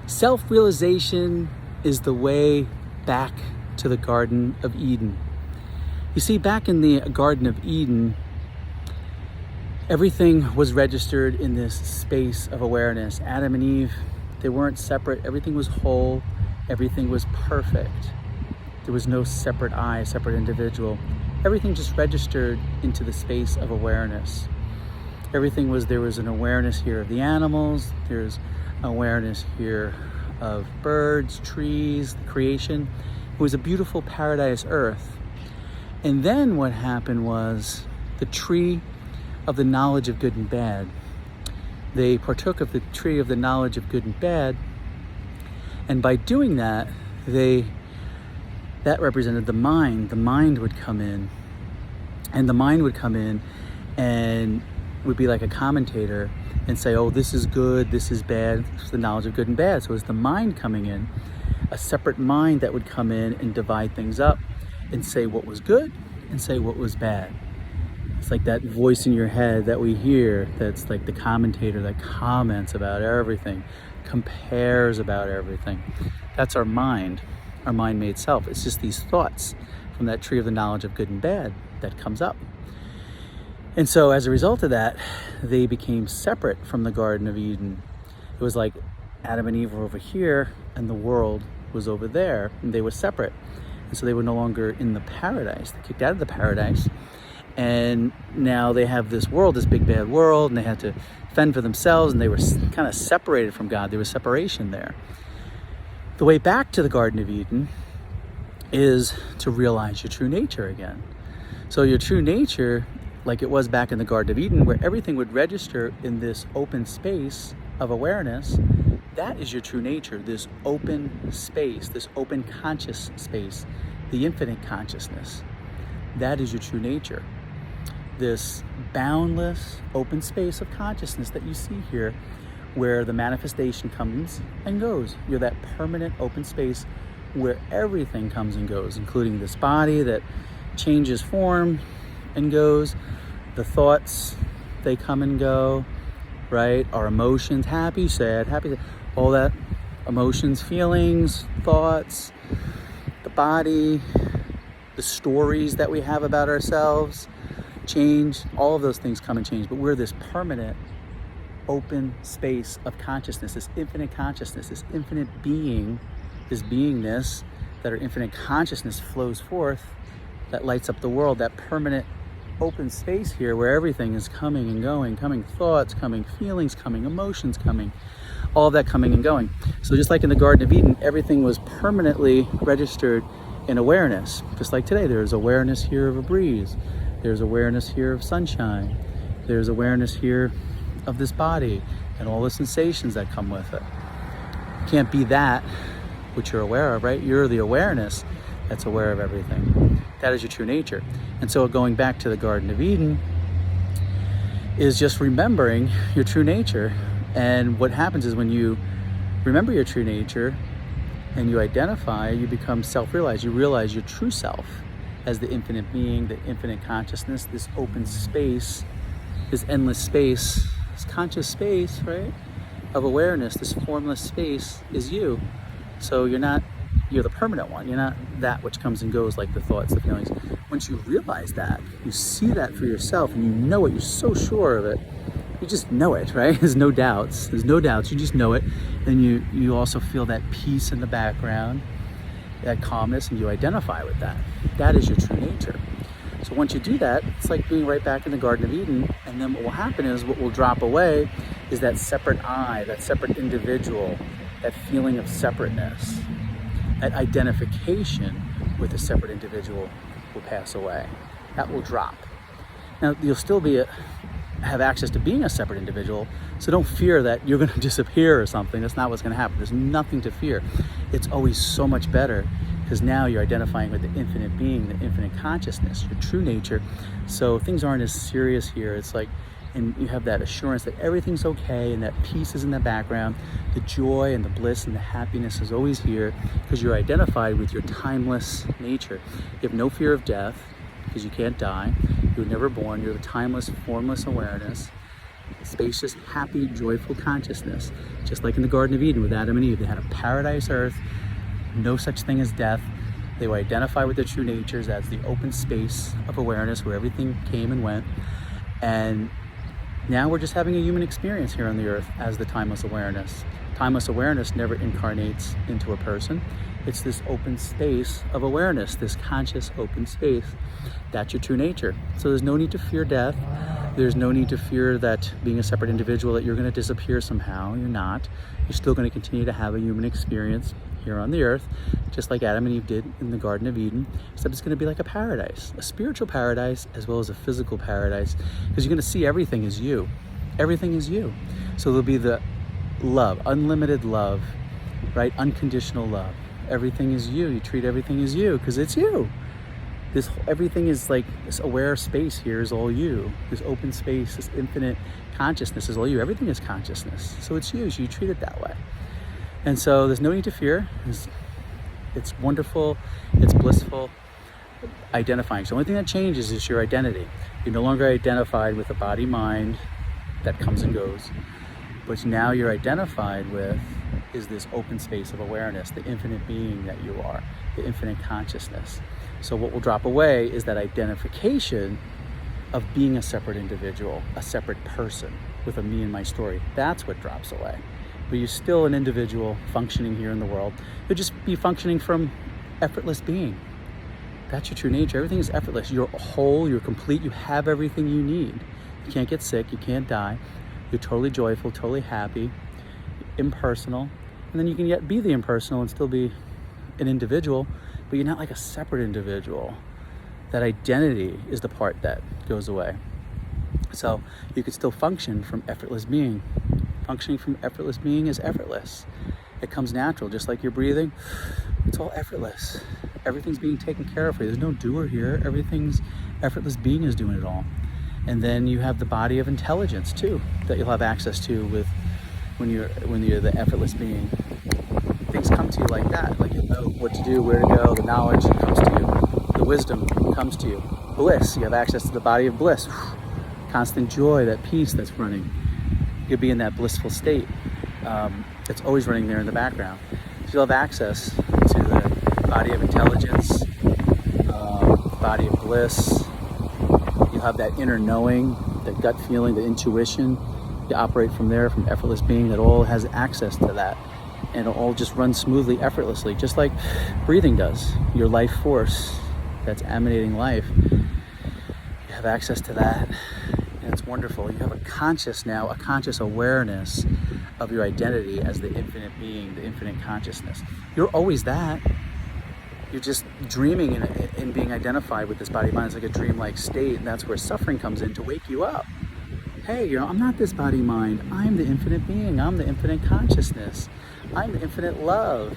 Self-realization is the way back to the Garden of Eden. You see, back in the Garden of Eden, everything was registered in this space of awareness. Adam and Eve, they weren't separate. Everything was whole. Everything was perfect. There was no separate I, separate individual. Everything just registered into the space of awareness. There was an awareness here of the animals. There's awareness here of birds, trees, creation. It was a beautiful paradise earth. And then what happened was the tree of the knowledge of good and bad. They partook of the tree of the knowledge of good and bad. And by doing that, that represented the mind. The mind would come in. And the mind would come in and would be like a commentator and say, oh, this is good, this is bad. It's the knowledge of good and bad. So it's the mind coming in, a separate mind that would come in and divide things up and say what was good and say what was bad. It's like that voice in your head that we hear, that's like the commentator that comments about everything, compares about everything. That's our mind-made self. It's just these thoughts from that tree of the knowledge of good and bad that comes up. And so as a result of that, they became separate from the Garden of Eden. It was like Adam and Eve were over here and the world was over there, and they were separate. And so they were no longer in the paradise. They kicked out of the paradise. And now they have this world, this big bad world, and they had to fend for themselves, and they were kind of separated from God. There was separation there. The way back to the Garden of Eden is to realize your true nature again. So your true nature, like it was back in the Garden of Eden, where everything would register in this open space of awareness, that is your true nature, this open space, this open conscious space, the infinite consciousness. That is your true nature. This boundless open space of consciousness that you see here, where the manifestation comes and goes. You're that permanent open space where everything comes and goes, including this body that changes form and goes. The thoughts, they come and go, right? Our emotions, happy, sad, all that, emotions, feelings, thoughts, the body, the stories that we have about ourselves, change, all of those things come and change. But we're this permanent open space of consciousness, this infinite consciousness, this infinite being, this beingness, that our infinite consciousness flows forth, that lights up the world, that permanent open space here where everything is coming and going, coming thoughts, coming feelings, coming emotions, coming, all of that coming and going. So just like in the Garden of Eden, everything was permanently registered in awareness. Just like today, there's awareness here of a breeze. There's awareness here of sunshine. There's awareness here of this body and all the sensations that come with it. You can't be that which you're aware of, right? You're the awareness that's aware of everything. That is your true nature. And so going back to the Garden of Eden is just remembering your true nature. And what happens is when you remember your true nature and you identify, you become self-realized. You realize your true self as the infinite being, the infinite consciousness, this open space, this endless space, this conscious space, right, of awareness, this formless space is you. So you're the permanent one. You're not that which comes and goes like the thoughts, the feelings. Once you realize that, you see that for yourself and you know it, you're so sure of it. You just know it, right? There's no doubts. You just know it. And you also feel that peace in the background, that calmness, and you identify with that. That is your true nature. So once you do that, it's like being right back in the Garden of Eden. And then what will happen is, what will drop away is that separate I, that separate individual, that feeling of separateness, that identification with a separate individual will pass away. That will drop. Now, you'll still have access to being a separate individual, so don't fear that you're going to disappear or something. That's not what's going to happen. There's nothing to fear. It's always so much better, because now you're identifying with the infinite being, the infinite consciousness, your true nature. So things aren't as serious here. It's like, and you have that assurance that everything's okay, and that peace is in the background. The joy and the bliss and the happiness is always here, because you're identified with your timeless nature. You have no fear of death, because you can't die. You were never born. You're the timeless, formless awareness. spacious, happy, joyful consciousness. Just like in the Garden of Eden with Adam and Eve, they had a paradise earth, no such thing as death. They would identify with their true natures as the open space of awareness where everything came and went. And now we're just having a human experience here on the earth as the timeless awareness. Timeless awareness never incarnates into a person. It's this open space of awareness, this conscious open space. That's your true nature. So there's no need to fear death. There's no need to fear that being a separate individual, that you're going to disappear somehow. You're not. You're still going to continue to have a human experience here on the earth, just like Adam and Eve did in the Garden of Eden, except it's going to be like a paradise, a spiritual paradise as well as a physical paradise, because you're going to see everything as you. Everything is you. So there'll be the love, unlimited love, right? Unconditional love. Everything is you. You treat everything as you because it's you. Everything is like this aware space here is all you. This open space, this infinite consciousness is all you. Everything is consciousness. So it's you. So you treat it that way. And so there's no need to fear. It's wonderful. It's blissful. Identifying. So the only thing that changes is your identity. You're no longer identified with a body mind that comes and goes. But now you're identified with is this open space of awareness, the infinite being that you are, the infinite consciousness. So what will drop away is that identification of being a separate individual, a separate person with a me and my story. That's what drops away. But you're still an individual functioning here in the world. You'll just be functioning from effortless being. That's your true nature. Everything is effortless. You're whole, you're complete, you have everything you need. You can't get sick, you can't die. You're totally joyful, totally happy, impersonal. And then you can yet be the impersonal and still be an individual, but you're not like a separate individual. That identity is the part that goes away. So you can still function from effortless being. Functioning from effortless being is effortless. It comes natural, just like you're breathing. It's all effortless. Everything's being taken care of for you. There's no doer here. Everything's effortless being is doing it all. And then you have the body of intelligence too, that you'll have access to with when you're the effortless being. Things come to you like that, like you'll know what to do, where to go. The knowledge comes to you. The wisdom comes to you. Bliss, you have access to the body of bliss. Constant joy, that peace that's running. You'll be in that blissful state. It's always running there in the background. So you'll have access to the body of intelligence, body of bliss. You'll have that inner knowing, that gut feeling, the intuition. You operate from there, from effortless being that all has access to that. And it'll all just run smoothly, effortlessly, just like breathing does. Your life force that's emanating life. You have access to that. And it's wonderful. You have a conscious awareness of your identity as the infinite being, the infinite consciousness. You're always that. You're just dreaming and being identified with this body mind. It's like a dreamlike state, and that's where suffering comes in to wake you up. Hey, I'm not this body mind. I'm the infinite being. I'm the infinite consciousness. I'm the infinite love,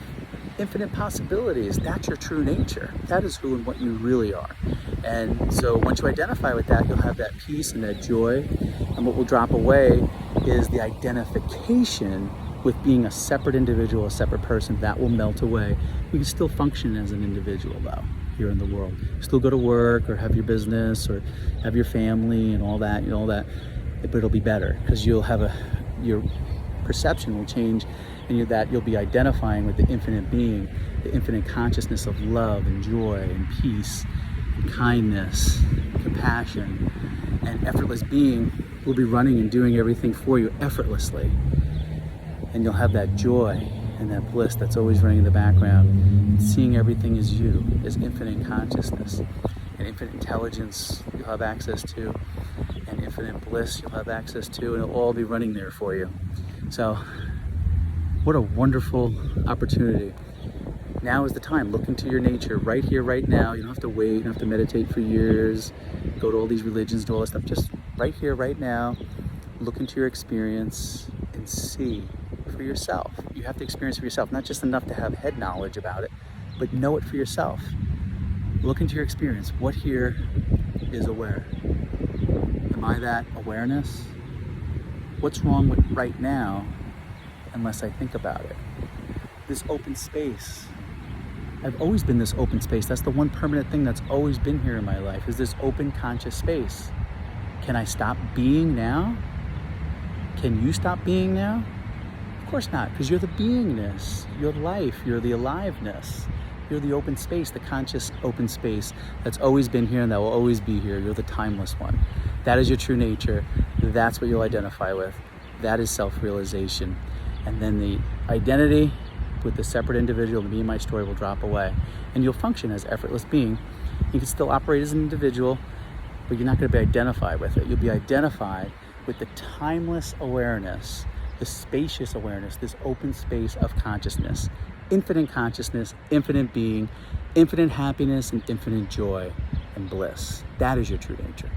infinite possibilities. That's your true nature. That is who and what you really are. And so once you identify with that, you'll have that peace and that joy. And what will drop away is the identification with being a separate individual, a separate person. That will melt away. You can still function as an individual though, here in the world. Still go to work or have your business or have your family and all that, but it'll be better because you'll have your perception will change, and you'll be identifying with the infinite being, the infinite consciousness of love and joy and peace and kindness, and compassion, and effortless being will be running and doing everything for you effortlessly. And you'll have that joy and that bliss that's always running in the background, seeing everything as you, as infinite consciousness, and infinite intelligence you'll have access to, and infinite bliss you'll have access to, and it'll all be running there for you. So, what a wonderful opportunity. Now is the time. Look into your nature right here, right now. You don't have to wait. You don't have to meditate for years, go to all these religions, do all that stuff. Just right here, right now, look into your experience and see for yourself. You have to experience for yourself, not just enough to have head knowledge about it, but know it for yourself. Look into your experience. What here is aware? Am I that awareness? What's wrong with right now unless I think about it? This open space. I've always been this open space. That's the one permanent thing that's always been here in my life, is this open conscious space. Can I stop being now? Can you stop being now? Of course not, because you're the beingness, you're life, you're the aliveness, you're the open space, the conscious open space that's always been here and that will always be here. You're the timeless one. That is your true nature. That's what you'll identify with. That is self-realization. And then the identity with the separate individual, the me and my story, will drop away. And you'll function as effortless being. You can still operate as an individual, but you're not going to be identified with it. You'll be identified with the timeless awareness, the spacious awareness, this open space of consciousness, infinite being, infinite happiness, and infinite joy and bliss. That is your true nature.